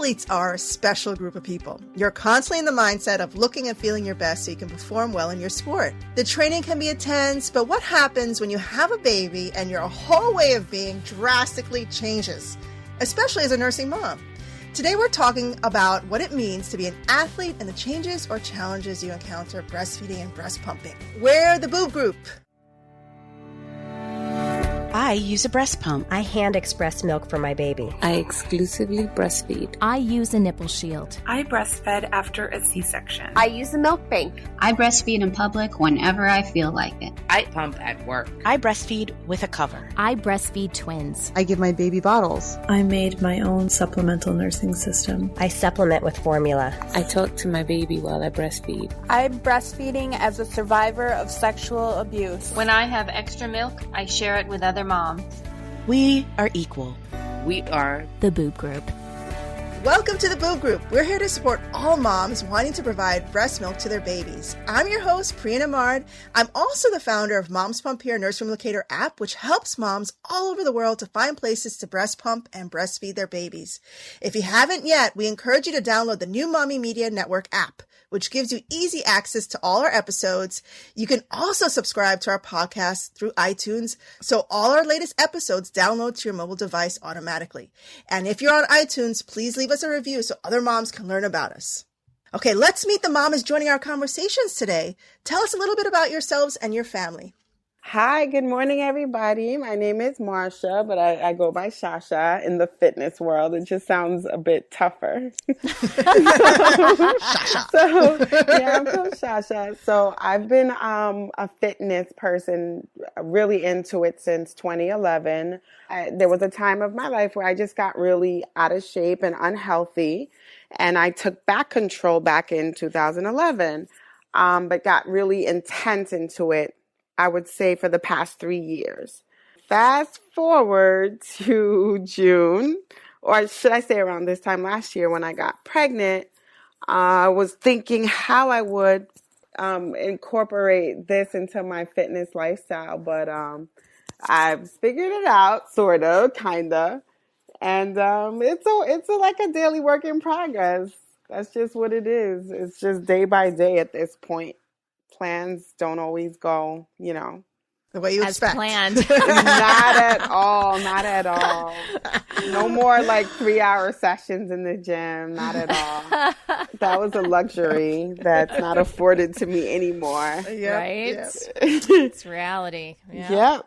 Athletes are a special group of people. You're constantly in the mindset of looking and feeling your best so you can perform well in your sport. The training can be intense, but what happens when you have a baby and your whole way of being drastically changes, especially as a nursing mom? Today we're talking about what it means to be an athlete and the changes or challenges you encounter breastfeeding and breast pumping. We're the Boob Group. I use a breast pump. I hand express milk for my baby. I exclusively breastfeed. I use a nipple shield. I breastfed after a C-section. I use a milk bank. I breastfeed in public whenever I feel like it. I pump at work. I breastfeed with a cover. I breastfeed twins. I give my baby bottles. I made my own supplemental nursing system. I supplement with formula. I talk to my baby while I breastfeed. I'm breastfeeding as a survivor of sexual abuse. When I have extra milk, I share it with other moms. We are equal. We are the Boob Group. Welcome to the Boob Group. We're here to support all moms wanting to provide breast milk to their babies. I'm your host, Priya Namard. I'm also the founder of Moms Pump Here Nursery Locator app, which helps moms all over the world to find places to breast pump and breastfeed their babies. If you haven't yet, we encourage you to download the new Mommy Media Network app, which gives you easy access to all our episodes. You can also subscribe to our podcast through iTunes, so all our latest episodes download to your mobile device automatically. And if you're on iTunes, please leave us a review so other moms can learn about us. Okay, let's meet the mamas joining our conversations today. Tell us a little bit about yourselves and your family. Hi, good morning, everybody. My name is Marsha, but I go by Shasha in the fitness world. It just sounds a bit tougher. I'm called Shasha. So I've been a fitness person, really into it since 2011. There was a time of my life where I just got really out of shape and unhealthy, and I took back control back in 2011, but got really intense into it, I would say, for the past 3 years. Fast forward to June, or should I say around this time last year when I got pregnant, I was thinking how I would incorporate this into my fitness lifestyle, but I've figured it out, sort of, kind of, and it's like a daily work in progress. That's just what it is. It's just day by day at this point. Plans don't always go, the way you as expect. Planned. Not at all. Not at all. No more 3-hour sessions in the gym. Not at all. That was a luxury that's not afforded to me anymore. Yep, right? Yep. It's reality. Yeah. Yep.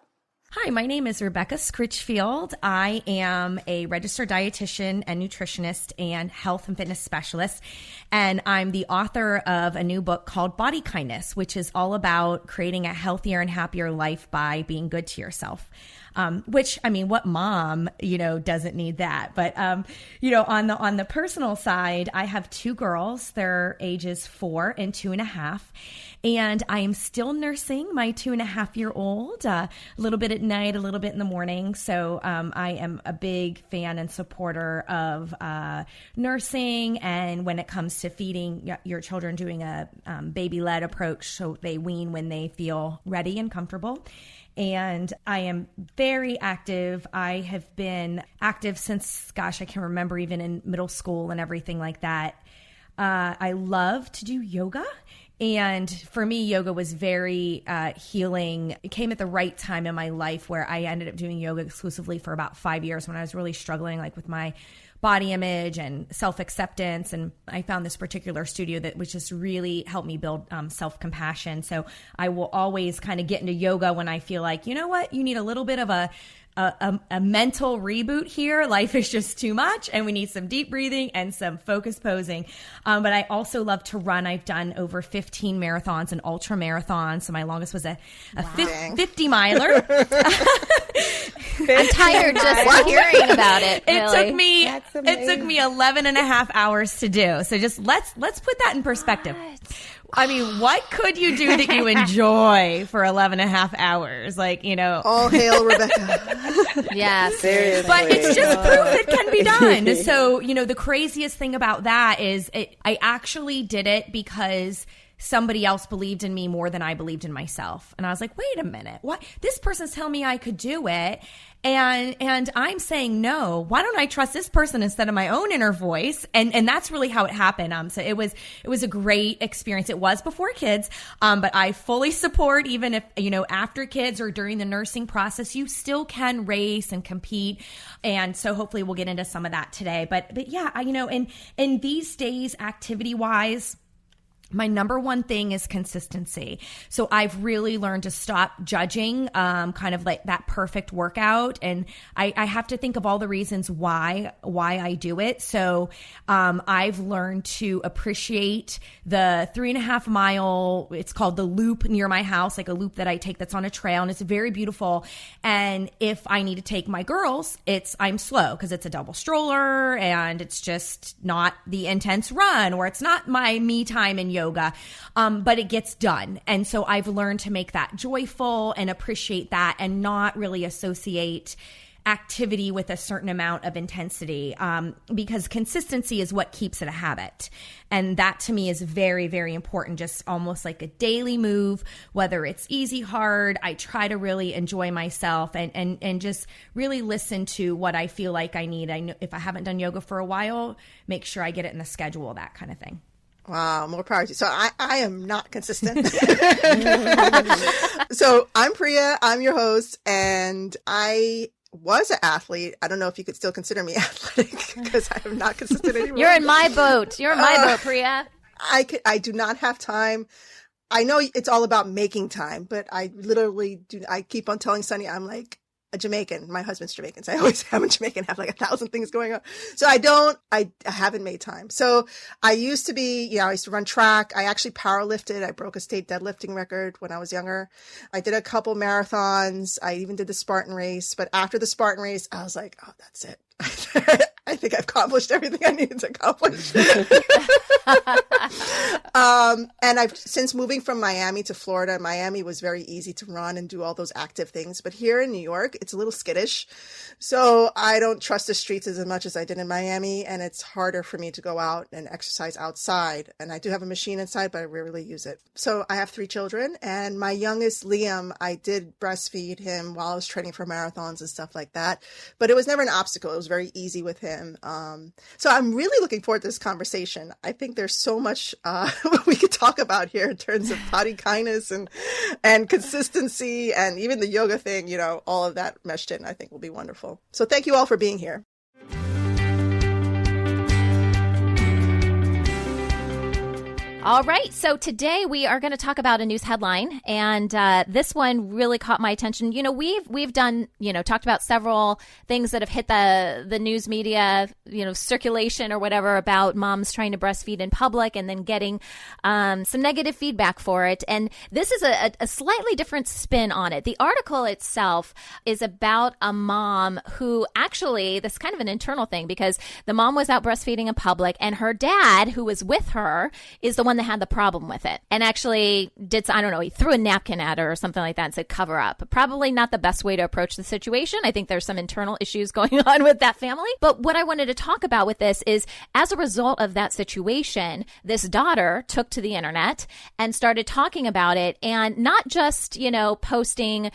Hi, my name is Rebecca Scritchfield. I am a registered dietitian and nutritionist and health and fitness specialist. And I'm the author of a new book called Body Kindness, which is all about creating a healthier and happier life by being good to yourself. What mom, doesn't need that. But, on the personal side, I have 2 girls. Their ages 4 and 2.5. And I am still nursing my 2.5-year-old, a little bit at night, a little bit in the morning. So I am a big fan and supporter of nursing. And when it comes to feeding your children, doing a baby-led approach so they wean when they feel ready and comfortable. And I am very active. I have been active since, I can remember even in middle school and everything like that. I love to do yoga. And for me, yoga was very healing. It came at the right time in my life where I ended up doing yoga exclusively for about 5 years when I was really struggling with my body image and self-acceptance. And I found this particular studio that was just really helped me build self-compassion. So I will always kind of get into yoga when I feel like, you know what, you need a little bit of a mental reboot here. Life is just too much and we need some deep breathing and some focused posing. But I also love to run. I've done over 15 marathons and ultra marathons. So my longest was a 50 miler. I'm tired just hearing about it. Really. It took me 11 and a half hours to do. So just let's put that in perspective. I mean, what could you do that you enjoy for 11 and a half hours? All hail Rebecca. Yeah, seriously. But it's just proof it can be done. So, the craziest thing about that is I actually did it because somebody else believed in me more than I believed in myself. And I was like, wait a minute, what? This person's telling me I could do it. And I'm saying no. Why don't I trust this person instead of my own inner voice? And that's really how it happened. So it was a great experience. It was before kids, but I fully support, even if, after kids or during the nursing process, you still can race and compete. And so hopefully we'll get into some of that today. But yeah, in these days, activity wise, my number one thing is consistency. So I've really learned to stop judging kind of like that perfect workout. And I have to think of all the reasons why I do it. So I've learned to appreciate the 3.5 mile, it's called the loop near my house, like a loop that I take that's on a trail, and it's very beautiful. And if I need to take my girls, I'm slow because it's a double stroller and it's just not the intense run, or it's not my me time in yoga, but it gets done. And so I've learned to make that joyful and appreciate that and not really associate activity with a certain amount of intensity, because consistency is what keeps it a habit. And that to me is very, very important, just almost like a daily move, whether it's easy, hard. I try to really enjoy myself and just really listen to what I feel like I need. I know if I haven't done yoga for a while, make sure I get it in the schedule, that kind of thing. Wow, more power to you. So I am not consistent. So I'm Priya, I'm your host, and I was an athlete. I don't know if you could still consider me athletic because I am not consistent anymore. You're in my boat. You're in my boat, Priya. I do not have time. I know it's all about making time, but I literally do. I keep on telling Sunny, I'm like a Jamaican. My husband's Jamaican, so I always am a Jamaican, have like 1,000 things going on. So I haven't made time. So I used to be, I used to run track. I actually powerlifted. I broke a state deadlifting record when I was younger. I did a couple marathons. I even did the Spartan race. But after the Spartan race, I was like, oh, that's it. I think I've accomplished everything I needed to accomplish. And I've since moving from Miami to Florida. Miami was very easy to run and do all those active things. But here in New York, it's a little skittish. So I don't trust the streets as much as I did in Miami. And it's harder for me to go out and exercise outside. And I do have a machine inside, but I rarely use it. So I have 3 children. And my youngest, Liam, I did breastfeed him while I was training for marathons and stuff like that. But it was never an obstacle. It was very easy with him. So I'm really looking forward to this conversation. I think there's so much we could talk about here in terms of body kindness and consistency, and even the yoga thing, all of that meshed in, I think will be wonderful. So thank you all for being here. All right. So today we are going to talk about a news headline, and this one really caught my attention. We've done, talked about several things that have hit the news media, circulation or whatever about moms trying to breastfeed in public and then getting some negative feedback for it. And this is a slightly different spin on it. The article itself is about a mom who actually, this is kind of an internal thing, because the mom was out breastfeeding in public, and her dad, who was with her, is the one that had the problem with it, and actually he threw a napkin at her or something like that and said, cover up. Probably not the best way to approach the situation. I think there's some internal issues going on with that family. But what I wanted to talk about with this is, as a result of that situation, this daughter took to the internet and started talking about it, and not just, posting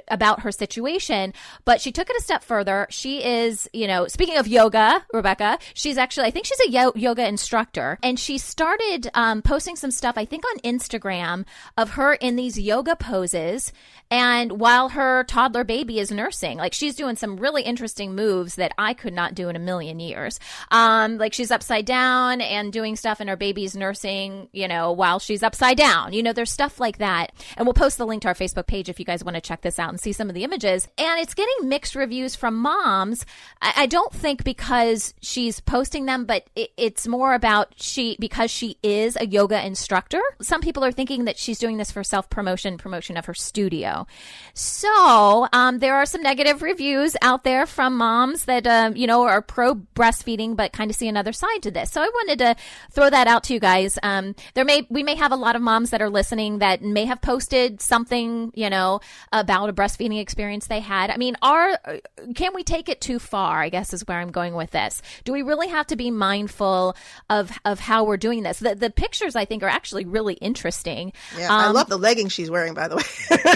about her situation, but she took it a step further. She is, speaking of yoga, Rebecca, she's actually, I think she's a yoga instructor, and she started posting some stuff, I think on Instagram, of her in these yoga poses, and while her toddler baby is nursing. Like, she's doing some really interesting moves that I could not do in a million years. Like, she's upside down and doing stuff, and her baby's nursing, while she's upside down. There's stuff like that. And we'll post the link to our Facebook page if you guys want to check this out and see some of the images. And it's getting mixed reviews from moms. I don't think because she's posting them, but it's more about because she is a yoga instructor. Some people are thinking that she's doing this for promotion of her studio. So there are some negative reviews out there from moms that are pro breastfeeding but kind of see another side to this. So I wanted to throw that out to you guys. We may have a lot of moms that are listening that may have posted something about a breastfeeding experience they had. I mean, can we take it too far, I guess, is where I'm going with this. Do we really have to be mindful of how we're doing this? The pictures pictures, I think, are actually really interesting. Yeah, I love the leggings she's wearing, by the way.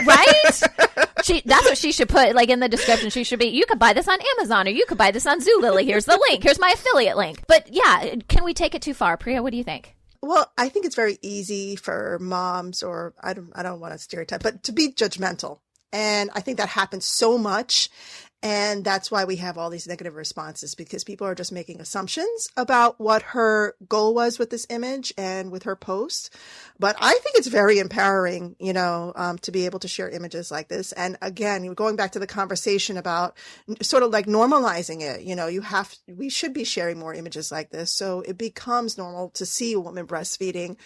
Right? That's what she should put, like, in the description. She should be, you could buy this on Amazon, or you could buy this on Zulily. Here's the link. Here's my affiliate link. But yeah, can we take it too far? Priya, what do you think? Well, I think it's very easy for moms, or I don't want to stereotype, but to be judgmental. And I think that happens so much. And that's why we have all these negative responses, because people are just making assumptions about what her goal was with this image and with her post. But I think it's very empowering, to be able to share images like this. And again, going back to the conversation about sort of like normalizing it, we should be sharing more images like this. So it becomes normal to see a woman breastfeeding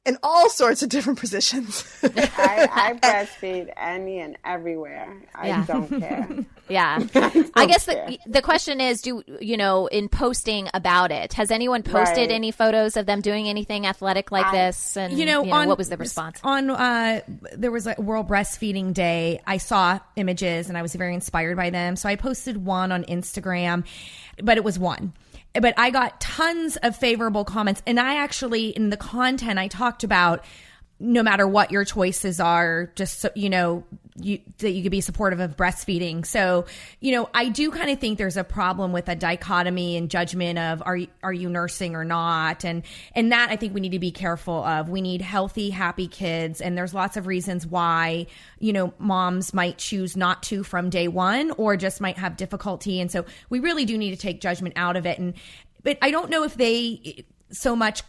in all sorts of different positions. I breastfeed any and everywhere. I don't care. Yeah. I guess the question is, in posting about it, has anyone posted any photos of them doing anything athletic like this? And what was the response? There was a World Breastfeeding Day. I saw images and I was very inspired by them. So I posted one on Instagram, but it was one. But I got tons of favorable comments. And I actually, in the content, I talked about no matter what your choices are, just so, that you could be supportive of breastfeeding. So, I do kind of think there's a problem with a dichotomy and judgment of are you nursing or not, and that I think we need to be careful of. We need healthy, happy kids, and there's lots of reasons why moms might choose not to from day one, or just might have difficulty, and so we really do need to take judgment out of it. But I don't know if they so much,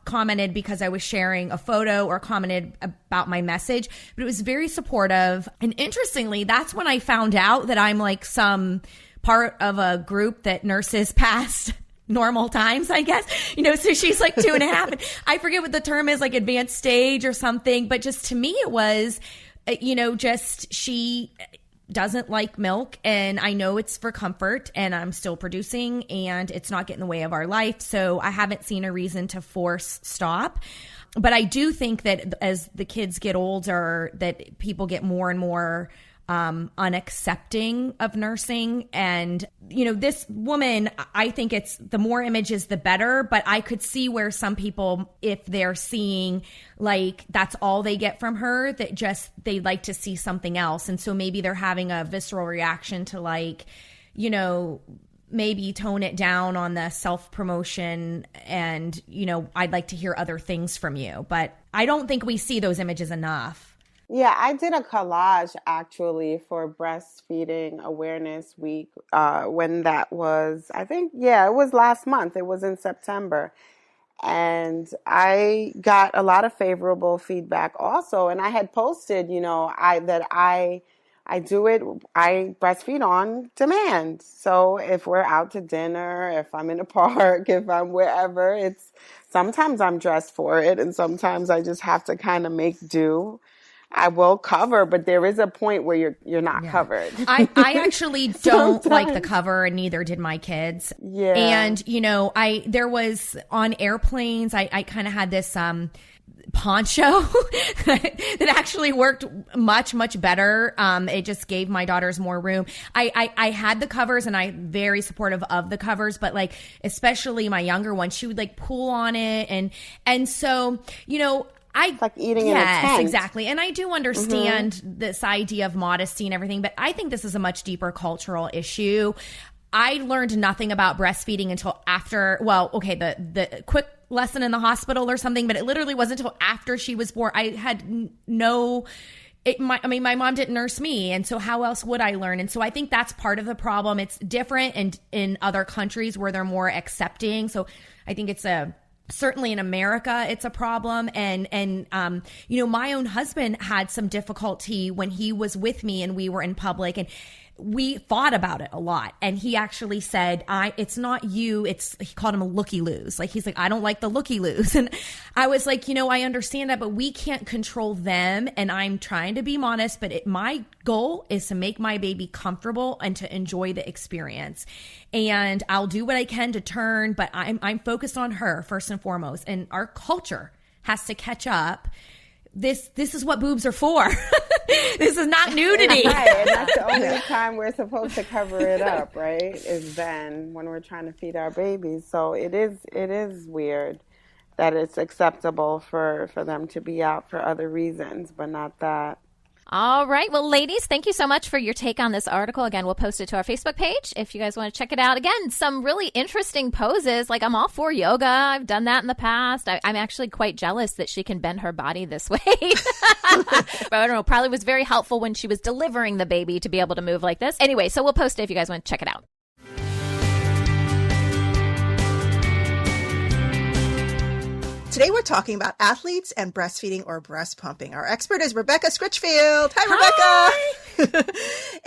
commented because I was sharing a photo or commented about my message, but it was very supportive. And interestingly, that's when I found out that I'm like some part of a group that nurses past normal times, I guess, so she's like 2.5. And I forget what the term is, like advanced stage or something. But just to me, it was, just she doesn't like milk, and I know it's for comfort, and I'm still producing, and it's not getting in the way of our life. So I haven't seen a reason to force stop. But I do think that as the kids get older, that people get more and more unaccepting of nursing. And, this woman, I think it's the more images, the better. But I could see where some people, if they're seeing like that's all they get from her, that just they'd like to see something else. And so maybe they're having a visceral reaction to like, maybe tone it down on the self-promotion and, I'd like to hear other things from you. But I don't think we see those images enough. Yeah, I did a collage actually for Breastfeeding Awareness Week when that was, I think, it was last month. It was in September. And I got a lot of favorable feedback also. And I had posted, I breastfeed on demand. So if we're out to dinner, if I'm in a park, if I'm wherever, sometimes I'm dressed for it. And sometimes I just have to kind of make do. I will cover, but there is a point where you're not covered. I actually don't like the cover, and neither did my kids. Yeah. And, there was on airplanes, I kind of had this poncho that actually worked much, much better. It just gave my daughters more room. I had the covers, and I'm very supportive of the covers, but like, especially my younger one, she would like pull on it. And so, it's like eating in a tent. Yes, exactly. And I do understand this idea of modesty and everything, but I think this is a much deeper cultural issue. I learned nothing about breastfeeding until after, the quick lesson in the hospital or something, but it literally wasn't until after she was born. I had my mom didn't nurse me, and so how else would I learn? And so I think that's part of the problem. It's different in other countries where they're more accepting. So I think certainly in America, it's a problem. And my own husband had some difficulty when he was with me and we were in public, and we fought about it a lot. And he actually said, it's not you. He called him a looky-loos. Like, he's like, I don't like the looky-loos. And I was like, I understand that, but we can't control them. And I'm trying to be modest, but my goal is to make my baby comfortable and to enjoy the experience. And I'll do what I can to turn, but I'm focused on her first and foremost. And our culture has to catch up. This is what boobs are for. This is not nudity. Right, and that's the only time we're supposed to cover it up, right? Is then when we're trying to feed our babies. So it is weird. that it's acceptable for them to be out for other reasons, but not that. All right. Well, ladies, thank you so much for your take on this article. Again, we'll post it to our Facebook page if you guys want to check it out. Again, some really interesting poses. Like, I'm all for yoga. I've done that in the past. I'm actually quite jealous that she can bend her body this way. But I don't know, probably was very helpful when she was delivering the baby to be able to move like this. Anyway, so we'll post it if you guys want to check it out. Today we're talking about athletes and breastfeeding or breast pumping. Our expert is Rebecca Scritchfield. Hi, Rebecca.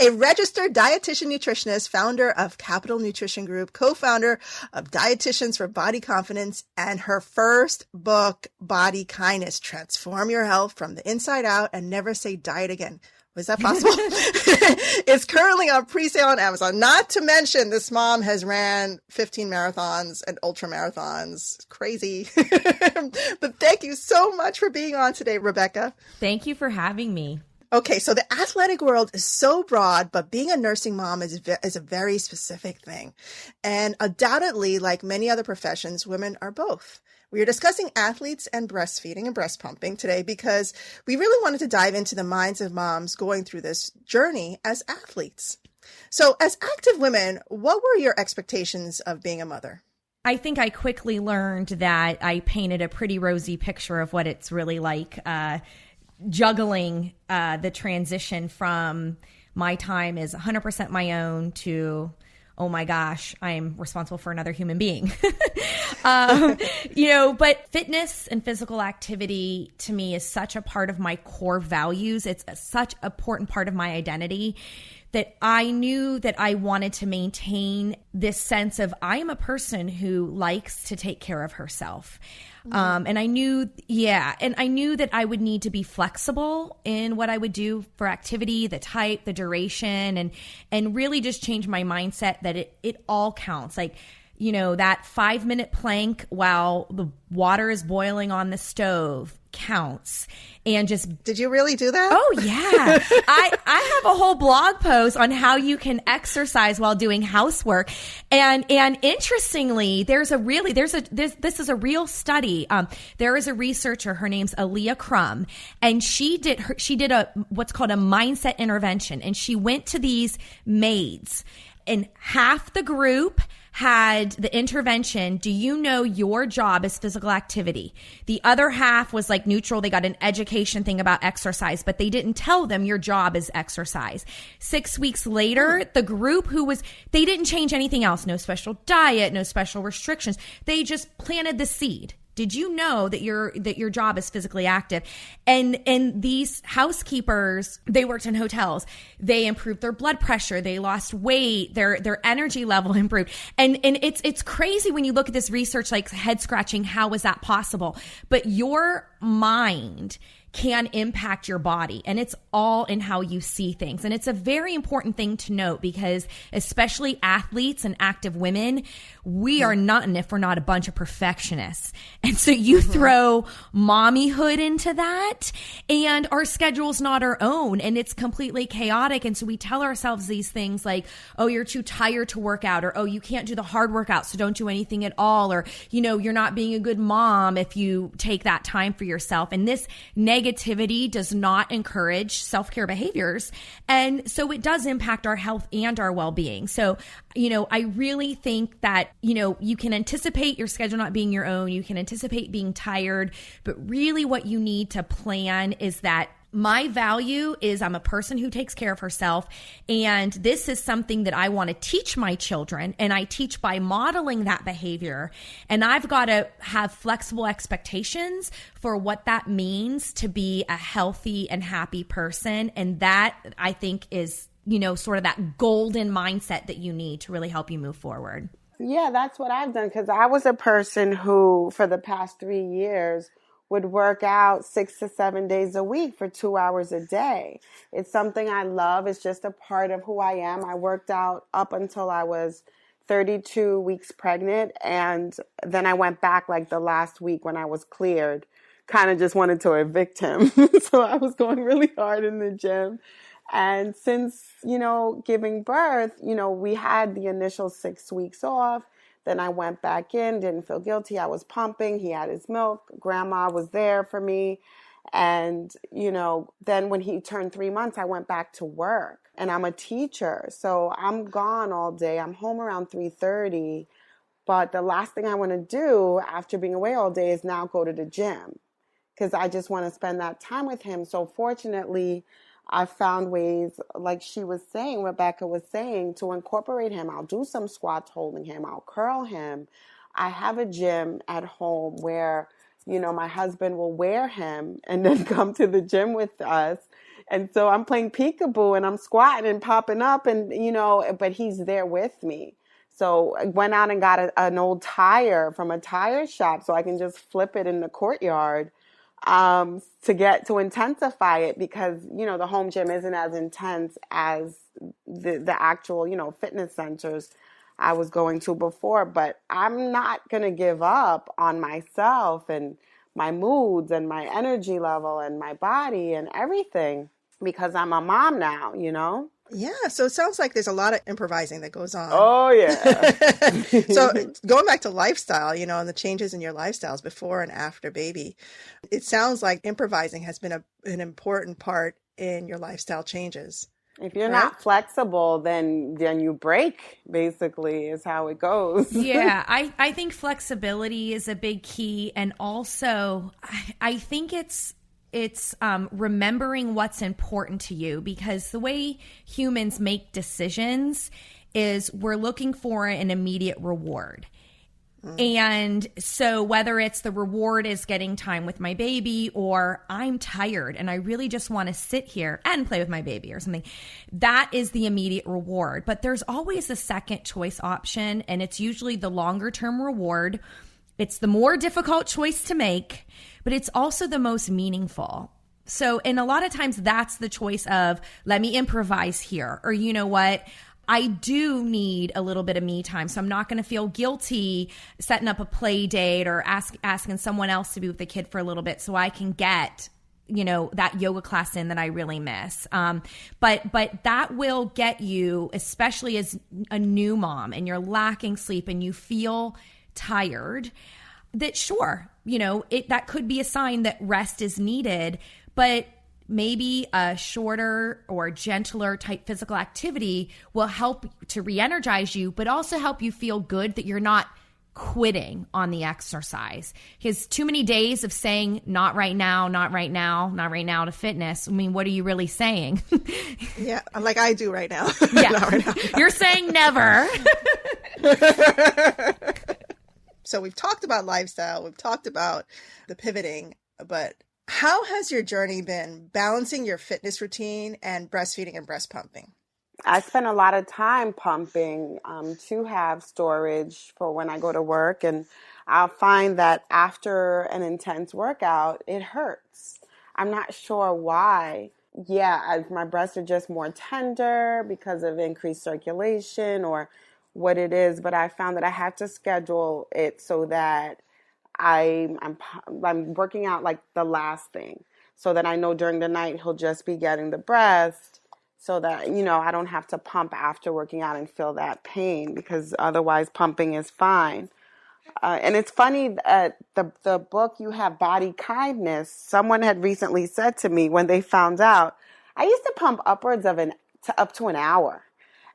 A registered dietitian nutritionist, founder of Capital Nutrition Group, co-founder of Dietitians for Body Confidence, and her first book, Body Kindness, Transform Your Health from the Inside Out and Never Say Diet Again. Was that possible? It's currently on pre-sale on Amazon. Not to mention, this mom has ran 15 marathons and ultra marathons. It's crazy. But thank you so much for being on today, Rebecca. Thank you for having me. Okay, so the athletic world is so broad, but being a nursing mom is a very specific thing. And undoubtedly, like many other professions, women are both. We are discussing athletes and breastfeeding and breast pumping today because we really wanted to dive into the minds of moms going through this journey as athletes. So as active women, what were your expectations of being a mother? I think I quickly learned that I painted a pretty rosy picture of what it's really like juggling the transition from my time is 100% my own to, oh my gosh, I'm responsible for another human being. But fitness and physical activity to me is such a part of my core values. It's such an important part of my identity that I knew that I wanted to maintain this sense of I am a person who likes to take care of herself. And I knew that I would need to be flexible in what I would do for activity, the type, the duration, and really just change my mindset that it all counts. Like, that 5-minute plank while the water is boiling on the stove counts. And just, did you really do that? Oh yeah. I have a whole blog post on how you can exercise while doing housework. And interestingly, this is a real study. There is a researcher, her name's Aaliyah Crum, and she did what's called a mindset intervention. And she went to these maids, and half the group had the intervention, do you know your job is physical activity? The other half was like neutral. They got an education thing about exercise, but they didn't tell them your job is exercise. 6 weeks later, the group they didn't change anything else. No special diet, no special restrictions. They just planted the seed. Did you know that your job is physically active? And these housekeepers, they worked in hotels. They improved their blood pressure. They lost weight. Their energy level improved. And it's crazy when you look at this research, like head scratching. How was that possible? But your mind can impact your body, and it's all in how you see things. And it's a very important thing to note because especially athletes and active women, we are nothing if we're not a bunch of perfectionists. And so you throw mommyhood into that, and our schedule's not our own, and it's completely chaotic. And so we tell ourselves these things like, oh, you're too tired to work out, or oh, you can't do the hard workout, so don't do anything at all, or you're not being a good mom if you take that time for yourself. And this negativity does not encourage self-care behaviors. And so it does impact our health and our well-being. So, I really think that, you can anticipate your schedule not being your own. You can anticipate being tired, but really what you need to plan is that my value is I'm a person who takes care of herself. And this is something that I want to teach my children. And I teach by modeling that behavior. And I've got to have flexible expectations for what that means to be a healthy and happy person. And that, I think, is, sort of that golden mindset that you need to really help you move forward. Yeah, that's what I've done, because I was a person who, for the past 3 years, would work out 6 to 7 days a week for 2 hours a day. It's something I love. It's just a part of who I am. I worked out up until I was 32 weeks pregnant. And then I went back like the last week when I was cleared, kind of just wanted to evict him. So I was going really hard in the gym. And since, giving birth, we had the initial 6 weeks off. Then I went back in, didn't feel guilty. I was pumping. He had his milk. Grandma was there for me. And, then when he turned 3 months, I went back to work, and I'm a teacher. So I'm gone all day. I'm home around 3:30. But the last thing I want to do after being away all day is now go to the gym, because I just want to spend that time with him. So fortunately, I found ways, like Rebecca was saying, to incorporate him. I'll do some squats holding him. I'll curl him. I have a gym at home where, my husband will wear him and then come to the gym with us. And so I'm playing peekaboo and I'm squatting and popping up and, but he's there with me. So I went out and got an old tire from a tire shop so I can just flip it in the courtyard to intensify it, because, the home gym isn't as intense as the actual, fitness centers I was going to before. But I'm not going to give up on myself and my moods and my energy level and my body and everything, because I'm a mom now, Yeah, so it sounds like there's a lot of improvising that goes on. Oh, yeah. So going back to lifestyle, and the changes in your lifestyles before and after baby, it sounds like improvising has been an important part in your lifestyle changes. If you're not flexible, then you break, basically, is how it goes. Yeah, I think flexibility is a big key. And also, I think it's remembering what's important to you, because the way humans make decisions is we're looking for an immediate reward. And so whether it's the reward is getting time with my baby, or I'm tired and I really just want to sit here and play with my baby or something, that is the immediate reward. But there's always a second choice option, and it's usually the longer term reward. It's the more difficult choice to make, but it's also the most meaningful. So, and a lot of times that's the choice of, let me improvise here, or you know what? I do need a little bit of me time, so I'm not going to feel guilty setting up a play date or asking someone else to be with the kid for a little bit so I can get, that yoga class in that I really miss. But that will get you, especially as a new mom and you're lacking sleep and you feel tired, that sure, that could be a sign that rest is needed, but maybe a shorter or gentler type physical activity will help to re-energize you, but also help you feel good that you're not quitting on the exercise. Because too many days of saying not right now, not right now, not right now to fitness, I mean, what are you really saying? Yeah, like I do right now. Yeah, Not right now. You're saying never. So we've talked about lifestyle, we've talked about the pivoting, but how has your journey been balancing your fitness routine and breastfeeding and breast pumping? I spend a lot of time pumping to have storage for when I go to work. And I'll find that after an intense workout, it hurts. I'm not sure why. Yeah, my breasts are just more tender because of increased circulation or what it is. But I found that I have to schedule it so that I'm working out like the last thing, so that I know during the night he'll just be getting the breast, so that, I don't have to pump after working out and feel that pain, because otherwise pumping is fine. And it's funny that the book you have, Body Kindness, someone had recently said to me when they found out, I used to pump upwards of up to an hour.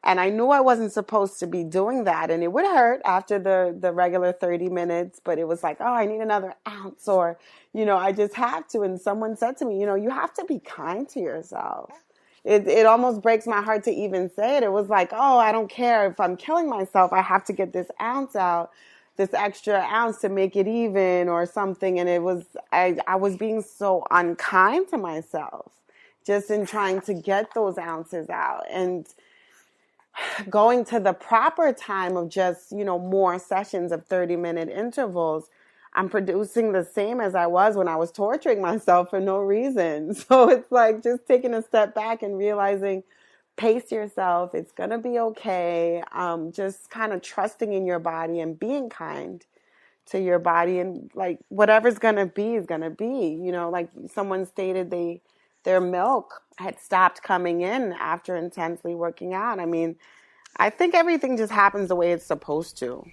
And I knew I wasn't supposed to be doing that. And it would hurt after the regular 30 minutes. But it was like, oh, I need another ounce, or, I just have to. And someone said to me, you have to be kind to yourself. It almost breaks my heart to even say it. It was like, oh, I don't care if I'm killing myself. I have to get this ounce out, this extra ounce to make it even or something. And it was, I was being so unkind to myself just in trying to get those ounces out. And going to the proper time of just, more sessions of 30-minute intervals, I'm producing the same as I was when I was torturing myself for no reason. So it's like just taking a step back and realizing, pace yourself. It's going to be okay. Just kind of trusting in your body and being kind to your body, and like whatever's going to be is going to be, like someone stated, their milk had stopped coming in after intensely working out. I mean, I think everything just happens the way it's supposed to.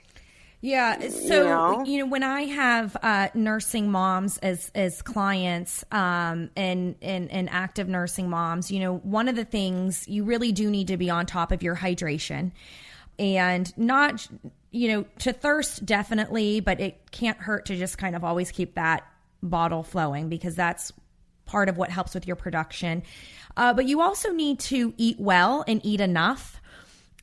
Yeah. So, when I have nursing moms as clients and active nursing moms, one of the things you really do need to be on top of your hydration and not, to thirst definitely, but it can't hurt to just kind of always keep that bottle flowing because that's part of what helps with your production. But you also need to eat well and eat enough.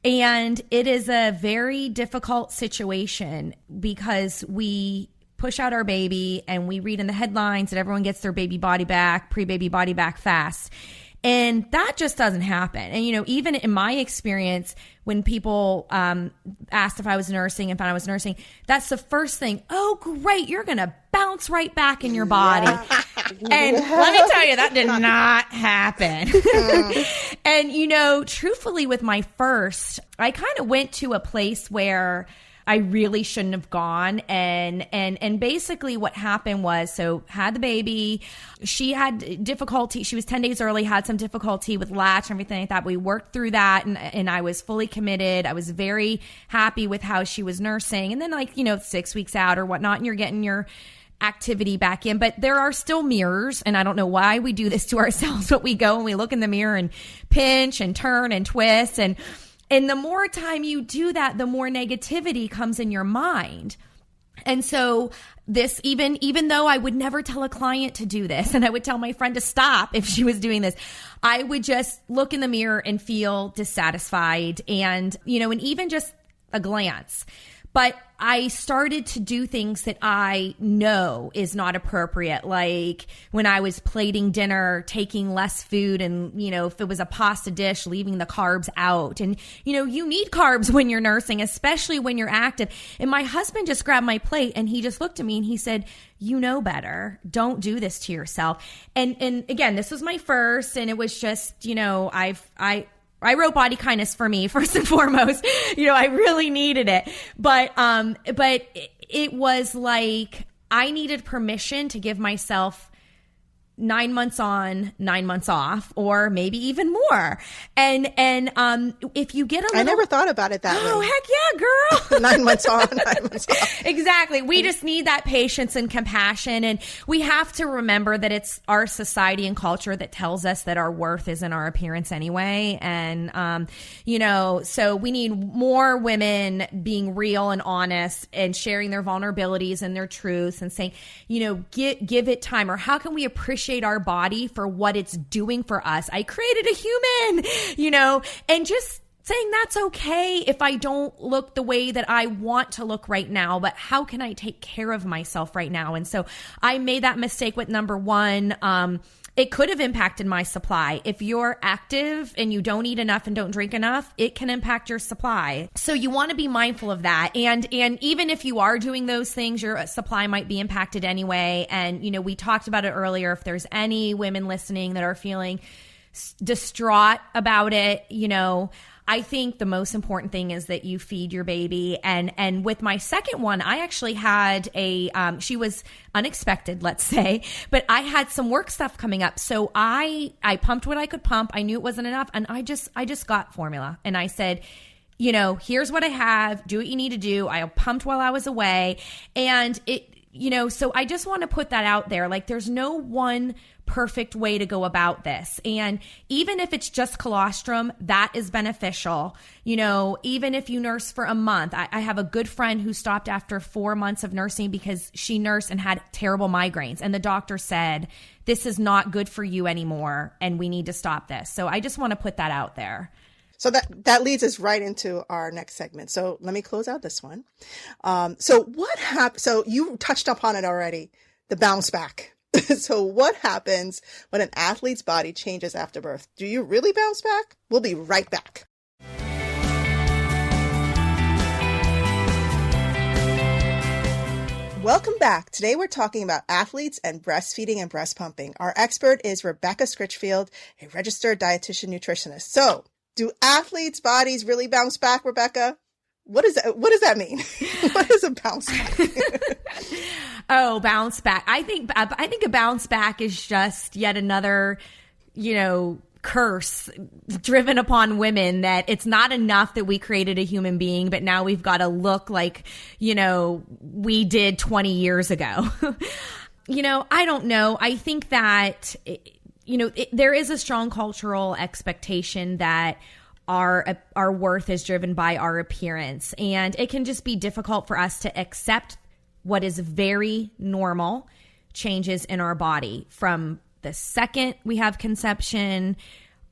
And it is a very difficult situation because we push out our baby and we read in the headlines that everyone gets their baby body back, pre-baby body back fast. And that just doesn't happen. And, even in my experience, when people asked if I was nursing and found I was nursing, that's the first thing. Oh, great. You're going to bounce right back in your body. Yeah. And let me tell you, that did not happen. And, truthfully, with my first, I kind of went to a place where I really shouldn't have gone. And basically what happened was, so had the baby, she had difficulty. She was 10 days early, had some difficulty with latch and everything like that. We worked through that and I was fully committed. I was very happy with how she was nursing. And then 6 weeks out or whatnot, and you're getting your activity back in, but there are still mirrors. And I don't know why we do this to ourselves, but we go and we look in the mirror and pinch and turn and twist. And the more time you do that, the more negativity comes in your mind. And so this, even though I would never tell a client to do this, and I would tell my friend to stop if she was doing this, I would just look in the mirror and feel dissatisfied and, and even just a glance. But I started to do things that I know is not appropriate. Like when I was plating dinner, taking less food and, if it was a pasta dish, leaving the carbs out. And, you need carbs when you're nursing, especially when you're active. And my husband just grabbed my plate and he just looked at me and he said, you know better. Don't do this to yourself. And again, this was my first, and it was just, I wrote Body Kindness for me first and foremost. I really needed it. But it was like I needed permission to give myself 9 months on, 9 months off, or maybe even more. And if you get a little... I never thought about it that way. Oh, heck yeah, girl. 9 months on, 9 months off. Exactly. We just need that patience and compassion. And we have to remember that it's our society and culture that tells us that our worth is in our appearance anyway. And, so we need more women being real and honest and sharing their vulnerabilities and their truths and saying, give it time. Or how can we appreciate our body for what it's doing for us? I created a human, and just saying that's okay if I don't look the way that I want to look right now, but how can I take care of myself right now? And so I made that mistake with number one. It could have impacted my supply. If you're active and you don't eat enough and don't drink enough, it can impact your supply. So you want to be mindful of that. And even if you are doing those things, your supply might be impacted anyway. And, we talked about it earlier. If there's any women listening that are feeling distraught about it, I think the most important thing is that you feed your baby. And with my second one, I actually had she was unexpected, let's say, but I had some work stuff coming up. So I pumped what I could pump. I knew it wasn't enough. And I just got formula. And I said, here's what I have. Do what you need to do. I pumped while I was away. And so I just want to put that out there. Like there's no one perfect way to go about this. And even if it's just colostrum, that is beneficial. Even if you nurse for a month, I have a good friend who stopped after 4 months of nursing because she nursed and had terrible migraines. And the doctor said, this is not good for you anymore. And we need to stop this. So I just want to put that out there. So that leads us right into our next segment. So let me close out this one. So what happened? So you touched upon it already, the bounce back. So what happens when an athlete's body changes after birth? Do you really bounce back? We'll be right back. Welcome back. Today we're talking about athletes and breastfeeding and breast pumping. Our expert is Rebecca Scritchfield, a registered dietitian nutritionist. So do athletes' bodies really bounce back, Rebecca? What does that mean? What is a bounce back? Oh, bounce back. I think a bounce back is just yet another, curse driven upon women that it's not enough that we created a human being, but now we've got to look like, we did 20 years ago. I don't know. I think that, there is a strong cultural expectation that our worth is driven by our appearance. And it can just be difficult for us to accept what is very normal changes in our body from the second we have conception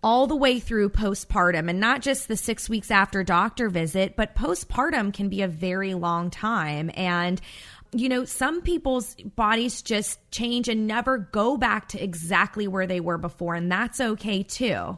all the way through postpartum, and not just the 6 weeks after doctor visit, but postpartum can be a very long time. And, some people's bodies just change and never go back to exactly where they were before. And that's okay too.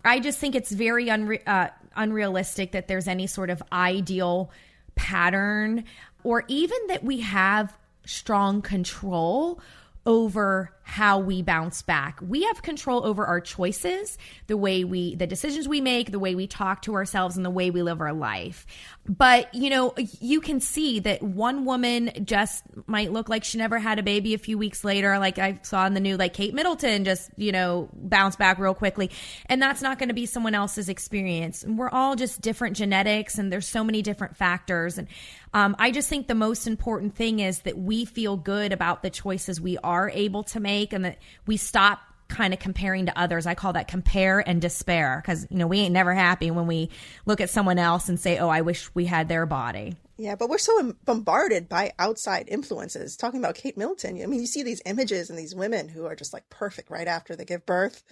I just think it's very unrealistic that there's any sort of ideal pattern, or even that we have strong control over how we bounce back. We have control over our choices, the decisions we make, the way we talk to ourselves, and the way we live our life. But, you can see that one woman just might look like she never had a baby a few weeks later. Like I saw in the news, like Kate Middleton just, bounced back real quickly. And that's not going to be someone else's experience. And we're all just different genetics, and there's so many different factors. And I just think the most important thing is that we feel good about the choices we are able to make, and that we stop kind of comparing to others. I call that compare and despair, because, we ain't never happy when we look at someone else and say, oh, I wish we had their body. Yeah, but we're so bombarded by outside influences. Talking about Kate Middleton, you see these images and these women who are just like perfect right after they give birth.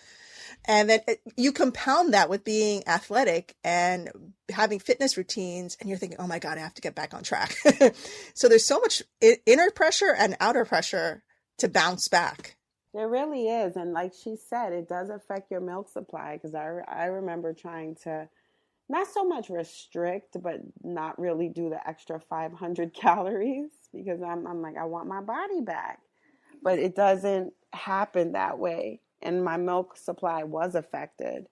And then you compound that with being athletic and having fitness routines, and you're thinking, oh my God, I have to get back on track. So there's so much inner pressure and outer pressure to bounce back. There really is. And like she said, it does affect your milk supply, because I remember trying to not so much restrict, but not really do the extra 500 calories, because I'm like, I want my body back. But it doesn't happen that way. And my milk supply was affected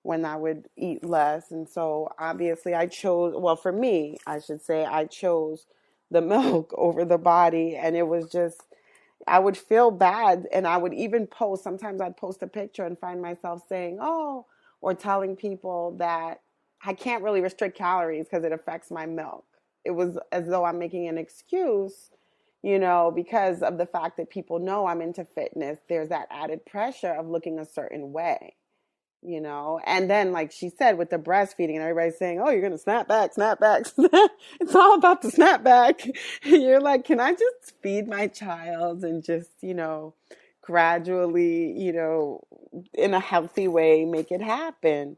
when I would eat less. And so obviously I chose the milk over the body. And it was just, I would feel bad, and I would even sometimes I'd post a picture and find myself saying, oh, or telling people that I can't really restrict calories because it affects my milk. It was as though I'm making an excuse, because of the fact that people know I'm into fitness. There's that added pressure of looking a certain way, and then like she said, with the breastfeeding, and everybody's saying, oh, you're going to snap back. It's all about the snap back. You're like, can I just feed my child and just, gradually, in a healthy way, make it happen?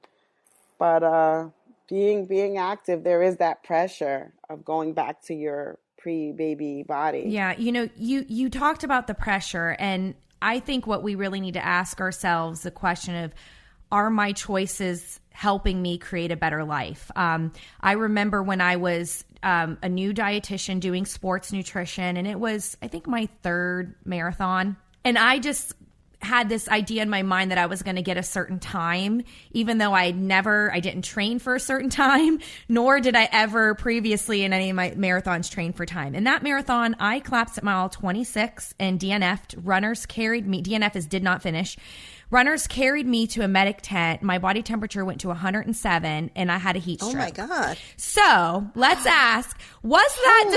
But being active, there is that pressure of going back to your pre-baby body. Yeah. You talked about the pressure, and I think what we really need to ask ourselves the question of, are my choices helping me create a better life? I remember when I was a new dietitian doing sports nutrition, and it was, I think, my third marathon. And I just had this idea in my mind that I was going to get a certain time, even though I didn't train for a certain time, nor did I ever previously in any of my marathons train for time. In that marathon, I collapsed at mile 26 and DNF'd. Runners carried me. DNF did not finish. Runners carried me to a medic tent. My body temperature went to 107, and I had a heat stroke. Oh my God. So let's ask, was that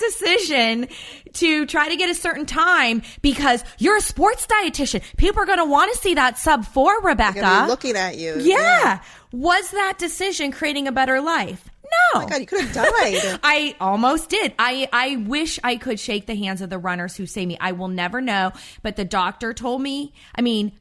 decision to try to get a certain time because you're a sports dietitian? People are going to want to see that sub 4, Rebecca. They're gonna be looking at you. Yeah. Was that decision creating a better life? No. Oh my God, you could have died. I almost did. I wish I could shake the hands of the runners who say me. I will never know. But the doctor told me,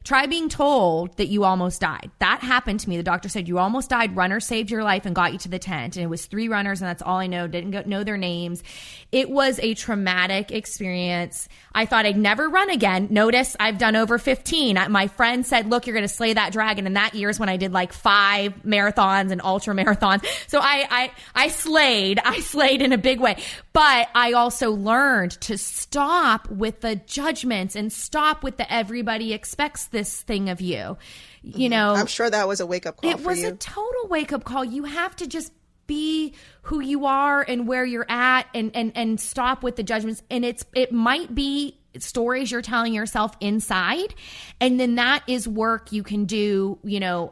try being told that you almost died. That happened to me. The doctor said, you almost died. Runners saved your life and got you to the tent. And it was 3 runners, and that's all I know. Didn't know their names. It was a traumatic experience. I thought I'd never run again. Notice I've done over 15. My friend said, look, you're going to slay that dragon. And that year is when I did like 5 marathons and ultra marathons. So I slayed in a big way. But I also learned to stop with the judgments and stop with the everybody expects this thing of you. I'm sure that was a wake-up call for you. It was a total wake-up call. You have to just be who you are and where you're at and stop with the judgments. And it might be stories you're telling yourself inside. And then that is work you can do,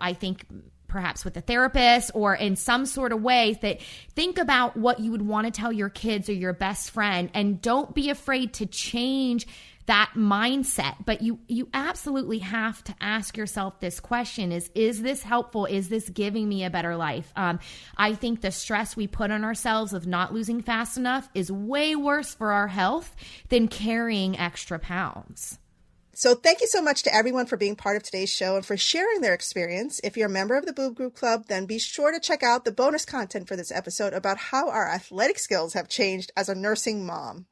I think perhaps with a therapist or in some sort of way that think about what you would want to tell your kids or your best friend, and don't be afraid to change that mindset. But you absolutely have to ask yourself this question: is this helpful? Is this giving me a better life? I think the stress we put on ourselves of not losing fast enough is way worse for our health than carrying extra pounds. So thank you so much to everyone for being part of today's show and for sharing their experience. If you're a member of the Boob Group Club, then be sure to check out the bonus content for this episode about how our athletic skills have changed as a nursing mom.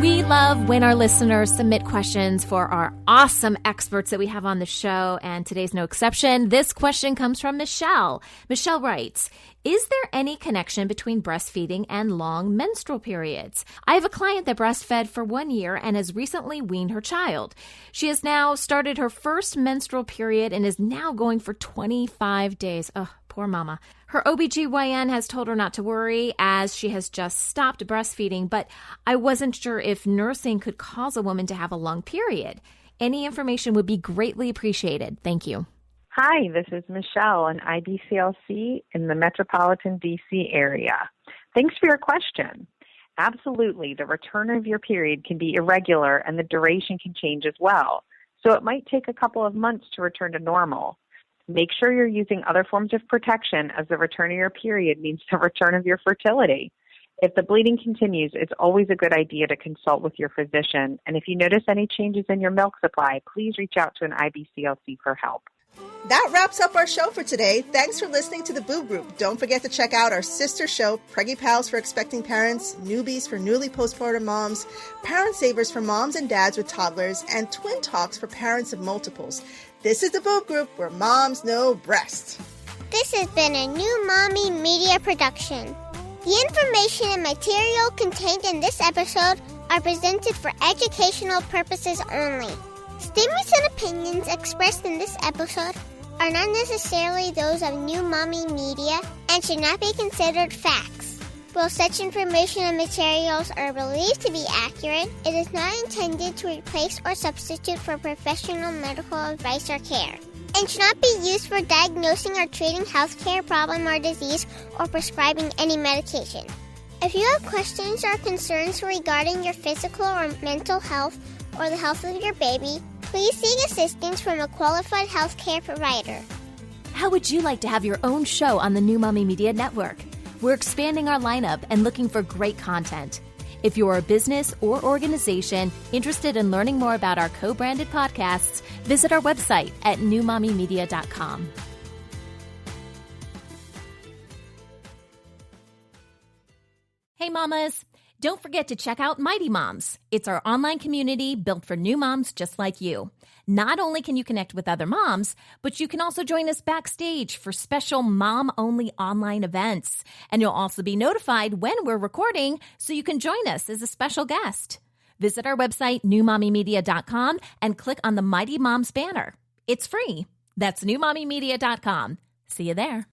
We love when our listeners submit questions for our awesome experts that we have on the show, and today's no exception. This question comes from Michelle. Michelle writes, is there any connection between breastfeeding and long menstrual periods? I have a client that breastfed for 1 year and has recently weaned her child. She has now started her first menstrual period and is now going for 25 days. Oh, poor mama. Her OBGYN has told her not to worry as she has just stopped breastfeeding, but I wasn't sure if nursing could cause a woman to have a long period. Any information would be greatly appreciated. Thank you. Hi, this is Michelle, an IBCLC in the metropolitan DC area. Thanks for your question. Absolutely, the return of your period can be irregular and the duration can change as well. So it might take a couple of months to return to normal. Make sure you're using other forms of protection, as the return of your period means the return of your fertility. If the bleeding continues, it's always a good idea to consult with your physician. And if you notice any changes in your milk supply, please reach out to an IBCLC for help. That wraps up our show for today. Thanks for listening to the Boob Group. Don't forget to check out our sister show, Preggy Pals for expecting parents, Newbies for newly postpartum moms, Parent Savers for moms and dads with toddlers, and Twin Talks for parents of multiples. This is the Boob Group, where moms know breast. This has been a New Mommy Media production. The information and material contained in this episode are presented for educational purposes only. Statements and opinions expressed in this episode are not necessarily those of New Mommy Media and should not be considered facts. While such information and materials are believed to be accurate, it is not intended to replace or substitute for professional medical advice or care, and should not be used for diagnosing or treating healthcare problem or disease or prescribing any medication. If you have questions or concerns regarding your physical or mental health or the health of your baby, please seek assistance from a qualified healthcare provider. How would you like to have your own show on the New Mommy Media Network? We're expanding our lineup and looking for great content. If you're a business or organization interested in learning more about our co-branded podcasts, visit our website at newmommymedia.com. Hey mamas, don't forget to check out Mighty Moms. It's our online community built for new moms just like you. Not only can you connect with other moms, but you can also join us backstage for special mom-only online events. And you'll also be notified when we're recording so you can join us as a special guest. Visit our website, newmommymedia.com, and click on the Mighty Moms banner. It's free. That's newmommymedia.com. See you there.